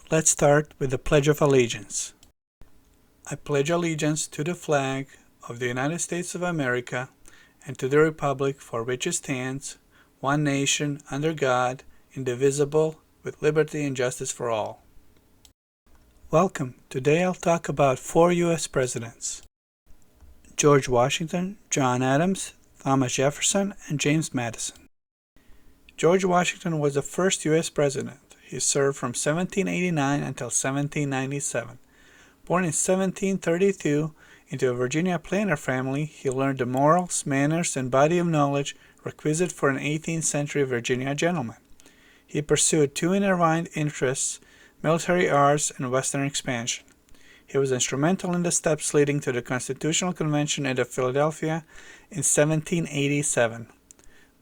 Let's start with the Pledge of Allegiance. I pledge allegiance to the flag of the United States of America and to the republic for which it stands, one nation, under God, indivisible, with liberty and justice for all. Welcome. Today I'll talk about 4 U.S. presidents: George Washington, John Adams, Thomas Jefferson, and James Madison. George Washington was the first U.S. president. He served from 1789 until 1797. Born in 1732 into a Virginia planter family, he learned the morals, manners, and body of knowledge requisite for an 18th century Virginia gentleman. He pursued two intertwined interests: military arts and Western expansion. He was instrumental in the steps leading to the Constitutional Convention at Philadelphia in 1787.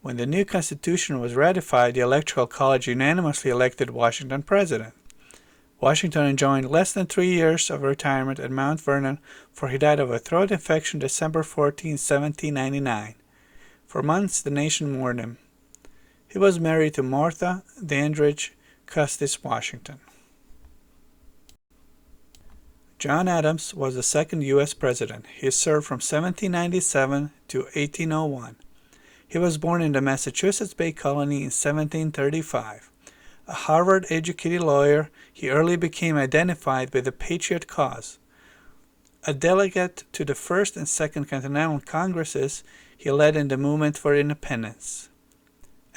When the new Constitution was ratified, the Electoral College unanimously elected Washington president. Washington enjoyed less than 3 years of retirement at Mount Vernon, for he died of a throat infection December 14, 1799. For months, the nation mourned him. He was married to Martha Dandridge Custis Washington. John Adams was the second U.S. president. He served from 1797 to 1801. He was born in the Massachusetts Bay Colony in 1735. A Harvard-educated lawyer, he early became identified with the Patriot cause. A delegate to the First and Second Continental Congresses, he led in the movement for independence.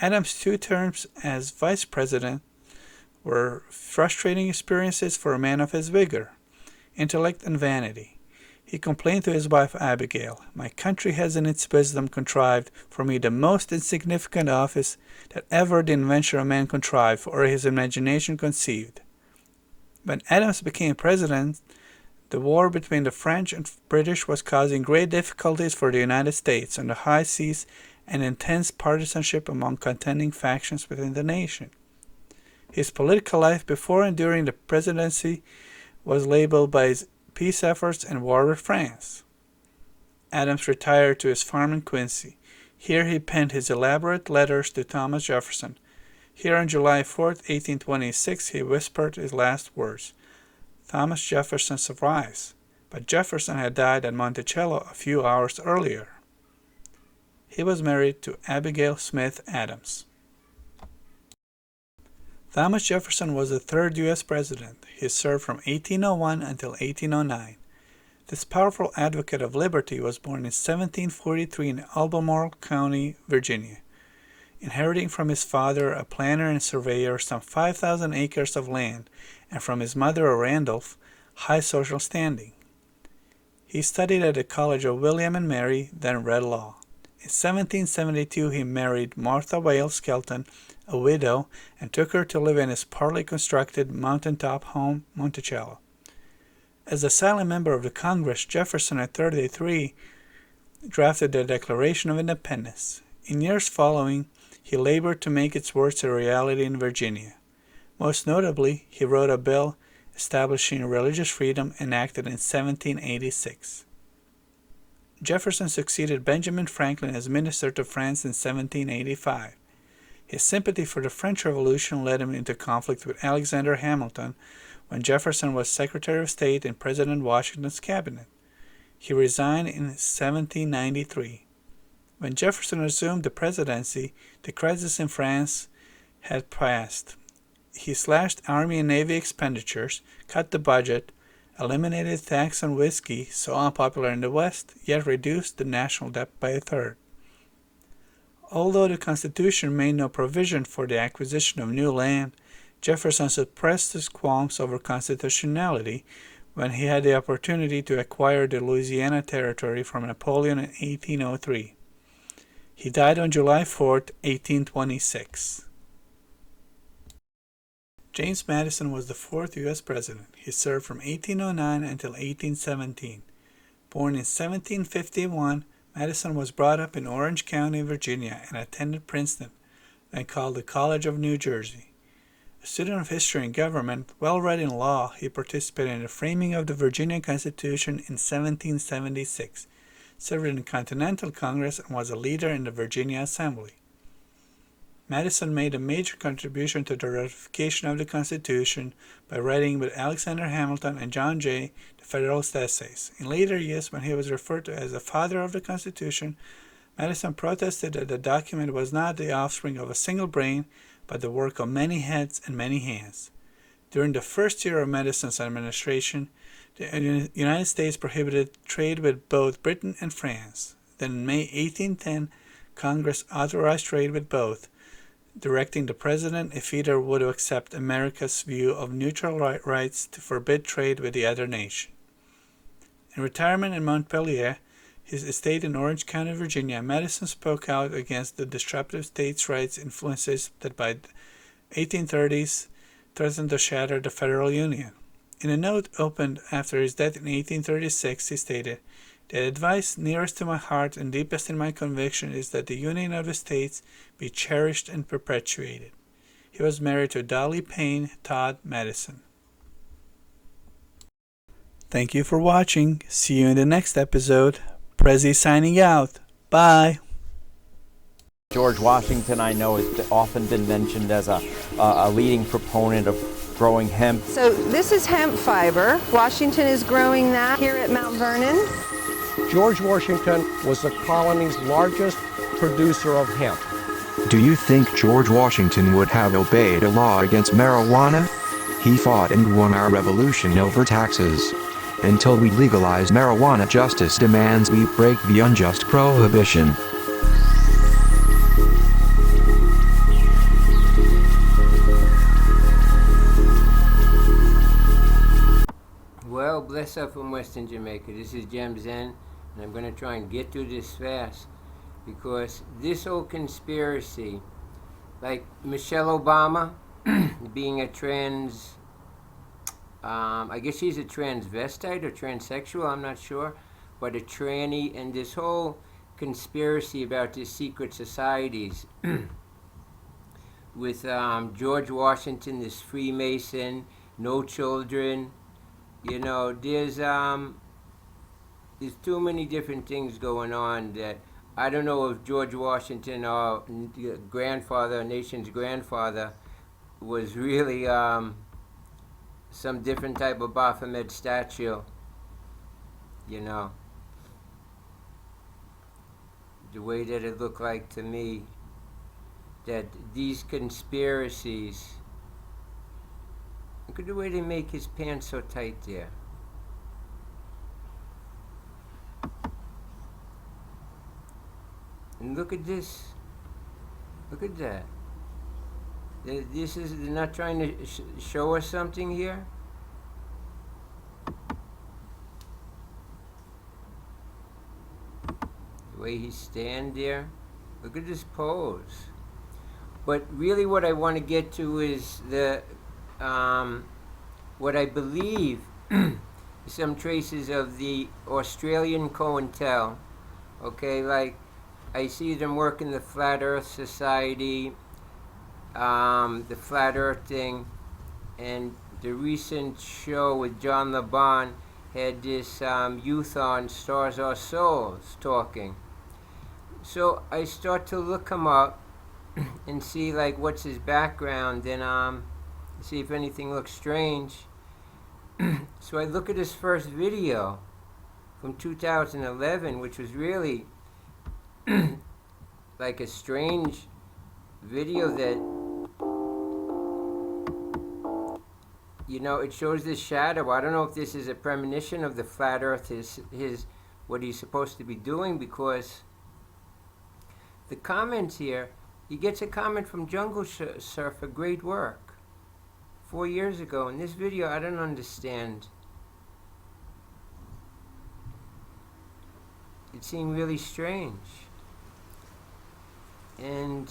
Adams' 2 terms as vice president were frustrating experiences for a man of his vigor, intellect, and vanity. He complained to his wife Abigail, "My country has in its wisdom contrived for me the most insignificant office that ever the invention of man contrived or his imagination conceived." When Adams became president, the war between the French and British was causing great difficulties for the United States on the high seas and intense partisanship among contending factions within the nation. His political life before and during the presidency was labeled by his peace efforts and war with France. Adams retired to his farm in Quincy. Here he penned his elaborate letters to Thomas Jefferson. Here on July 4, 1826, he whispered his last words. Thomas Jefferson survives, but Jefferson had died at Monticello a few hours earlier. He was married to Abigail Smith Adams. Thomas Jefferson was the third U.S. president. He served from 1801 until 1809. This powerful advocate of liberty was born in 1743 in Albemarle County, Virginia, inheriting from his father, a planter and surveyor, some 5,000 acres of land, and from his mother, Randolph, high social standing. He studied at the College of William and Mary, then read law. In 1772 he married Martha Wales Skelton, a widow, and took her to live in his partly constructed mountaintop home, Monticello. As a silent member of the Congress, Jefferson at 33 drafted the Declaration of Independence. In years following, he labored to make its words a reality in Virginia. Most notably, he wrote a bill establishing religious freedom enacted in 1786. Jefferson succeeded Benjamin Franklin as minister to France in 1785. His sympathy for the French Revolution led him into conflict with Alexander Hamilton when Jefferson was Secretary of State in President Washington's cabinet. He resigned in 1793. When Jefferson assumed the presidency, the crisis in France had passed. He slashed Army and Navy expenditures, cut the budget, eliminated tax on whiskey, so unpopular in the West, yet reduced the national debt by a third. Although the Constitution made no provision for the acquisition of new land, Jefferson suppressed his qualms over constitutionality when he had the opportunity to acquire the Louisiana Territory from Napoleon in 1803. He died on July 4, 1826. James Madison was the fourth U.S. president. He served from 1809 until 1817. Born in 1751, Madison was brought up in Orange County, Virginia, and attended Princeton, then called the College of New Jersey. A student of history and government, well-read in law, he participated in the framing of the Virginia Constitution in 1776, served in the Continental Congress, and was a leader in the Virginia Assembly. Madison made a major contribution to the ratification of the Constitution by writing with Alexander Hamilton and John Jay the Federalist Essays. In later years, when he was referred to as the father of the Constitution, Madison protested that the document was not the offspring of a single brain, but the work of many heads and many hands. During the first year of Madison's administration, the United States prohibited trade with both Britain and France. Then in May 1810, Congress authorized trade with both, directing the President, if either would accept America's view of neutral rights, to forbid trade with the other nation. In retirement in Montpelier, his estate in Orange County, Virginia, Madison spoke out against the disruptive states' rights influences that by the 1830s threatened to shatter the federal union. In a note opened after his death in 1836, he stated, "The advice nearest to my heart and deepest in my conviction is that the Union of the States be cherished and perpetuated." He was married to Dolly Payne Todd Madison. Thank you for watching. See you in the next episode. Prezi signing out. Bye. George Washington, I know, has often been mentioned as a leading proponent of growing hemp. So this is hemp fiber. Washington is growing that here at Mount Vernon. George Washington was the colony's largest producer of hemp. Do you think George Washington would have obeyed a law against marijuana? He fought and won our revolution over taxes. Until we legalize marijuana, justice demands we break the unjust prohibition. Well, bless up from Western Jamaica. This is Jem Zen, and I'm going to try and get through this fast because this whole conspiracy, like Michelle Obama being a I guess she's a transvestite or transsexual, I'm not sure, but a tranny, and this whole conspiracy about these secret societies with George Washington, this Freemason, no children. You know, there's too many different things going on that I don't know if George Washington, our grandfather, our nation's grandfather, was really some different type of Baphomet statue. You know, the way that it looked like to me, that these conspiracies. Look at the way they make his pants so tight there. And look at this. Look at that. They're not trying to show us something here. The way he stand there. Look at this pose. But really what I want to get to is what I believe some traces of the Australian COINTEL. Okay, like I see them work in the Flat Earth Society, the Flat Earth thing, and the recent show with John LeBon had this youth on Stars Our Souls talking. So I start to look him up and see like what's his background and see if anything looks strange. So I look at his first video from 2011, which was really like a strange video that, you know, it shows this shadow. I don't know if this is a premonition of the flat earth, his what he's supposed to be doing, because the comments here, he gets a comment from Jungle Surfer, great work, 4 years ago. In this video, I don't understand. It seemed really strange. And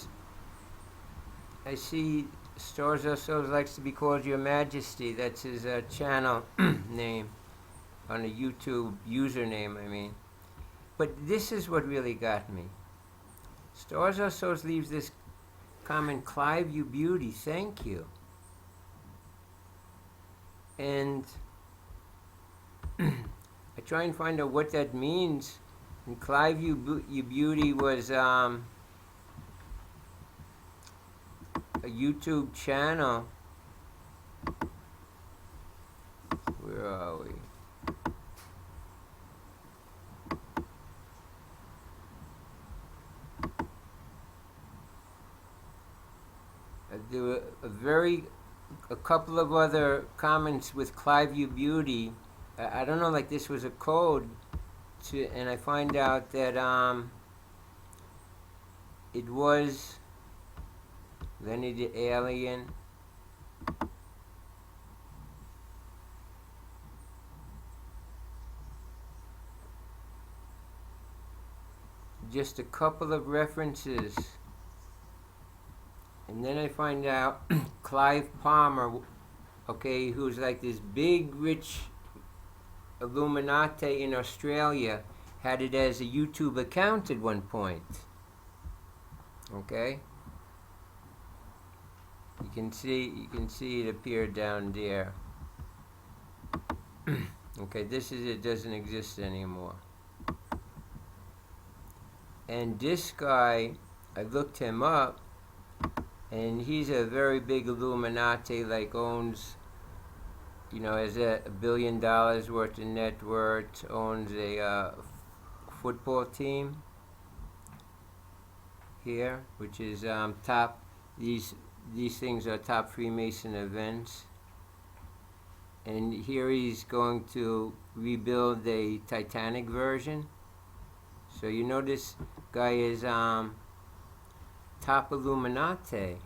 I see Stars Ourselves likes to be called Your Majesty. That's his channel name on a YouTube username, I mean. But this is what really got me. Stars Ourselves leaves this comment, Clive, you beauty, thank you. And I try and find out what that means. And Clive, you beauty was a YouTube channel. Where are we? There were a couple of other comments with Cliveview Beauty. I don't know, like this was a code to, and I find out that it was Lenny the Alien. Just a couple of references. And then I find out Clive Palmer, okay, who's like this big, rich Illuminati in Australia, had it as a YouTube account at one point. Okay? You can see it appear down there. Okay, this is it, doesn't exist anymore. And this guy, I looked him up, and he's a very big Illuminati, like owns, you know, has $1 billion worth of net worth, owns a football team here, which is top, these things are top Freemason events. And here he's going to rebuild a Titanic version. So you know this guy is top Illuminati.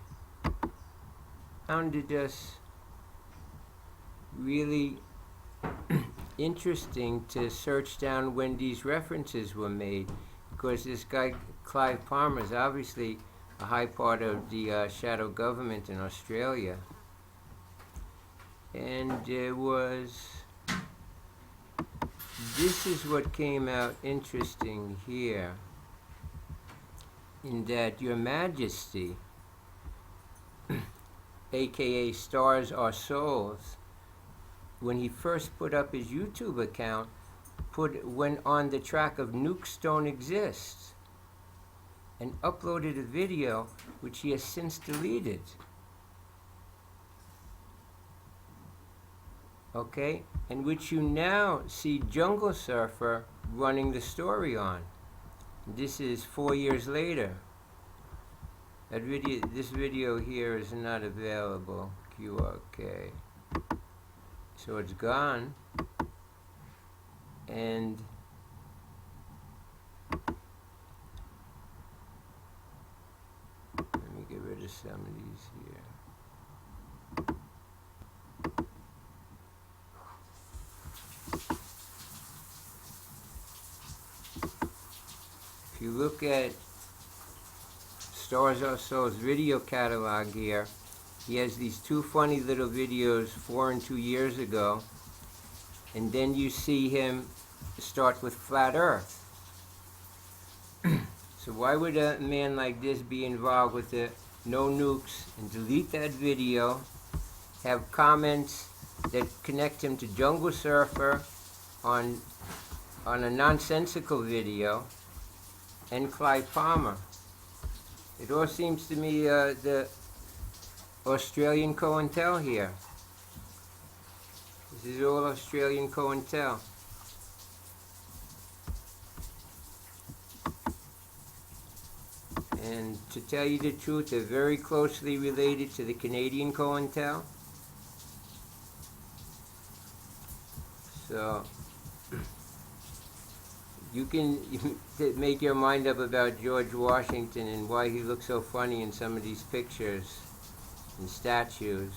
Found it just really interesting to search down when these references were made, because this guy Clive Palmer is obviously a high part of the shadow government in Australia. And there was, this is what came out interesting here, in that Your Majesty, aka Stars Are Souls, when he first put up his YouTube account, went on the track of Nukes Don't Exist and uploaded a video which he has since deleted. Okay, and which you now see Jungle Surfer running the story on. This is 4 years later. That video, this video here is not available. QRK. So it's gone. And let me get rid of some of these here. If you look at Stars Are Souls video catalog here, he has these two funny little videos 4 and 2 years ago, and then you see him start with Flat Earth. So why would a man like this be involved with the No Nukes and delete that video, have comments that connect him to Jungle Surfer on a nonsensical video, and Clive Palmer? It all seems to me the Australian COINTEL here. This is all Australian COINTEL. And to tell you the truth, they're very closely related to the Canadian COINTEL. So you can make your mind up about George Washington and why he looks so funny in some of these pictures and statues.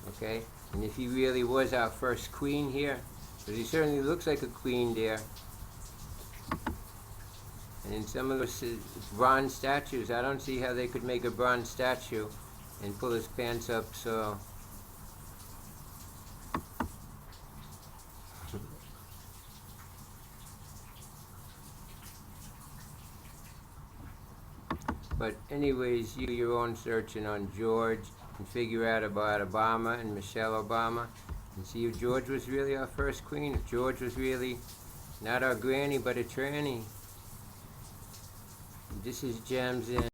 Okay? And if he really was our first queen here, because he certainly looks like a queen there. And in some of those bronze statues, I don't see how they could make a bronze statue and pull his pants up so. But anyways, you do your own searching on George and figure out about Obama and Michelle Obama and see if George was really our first queen, if George was really not our granny but a tranny. This is Gems in.